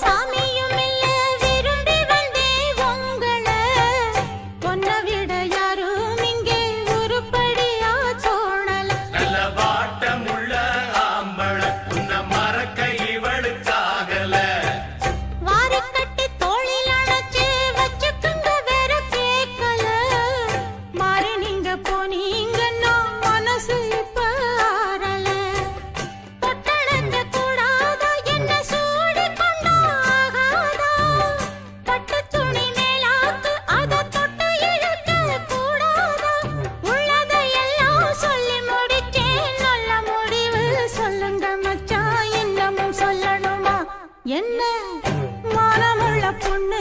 சாமியும் இல்ல விரும்பி வந்தே உங்கள பொன்ன விட யாரும் இங்கே உருப்படியா தோணல நல்ல வாட்டமுள்ள ஆம்பள உன்ன மறக்க இவளுக்காகல வாரி கட்டி தோளில் அணைச்சு வச்சுக்குங்க வேற கேட்கல மாறி நீங்க போனீங்கன்னா மனசு இப்ப ஆறல தொட்டழக்க கூடாதா என்ன சூடி கொண்டா ஆகாதா பட்டு துணி மேலாக்கு அத தொட்டு இழுக்க கூடாதா உள்ளதையெல்லாம் சொல்லி முடிச்சேன் நல்ல முடிவு சொல்லுங்க மச்சான் இன்னமும் சொல்லணுமா என்ன மானமுள்ள பொண்ணு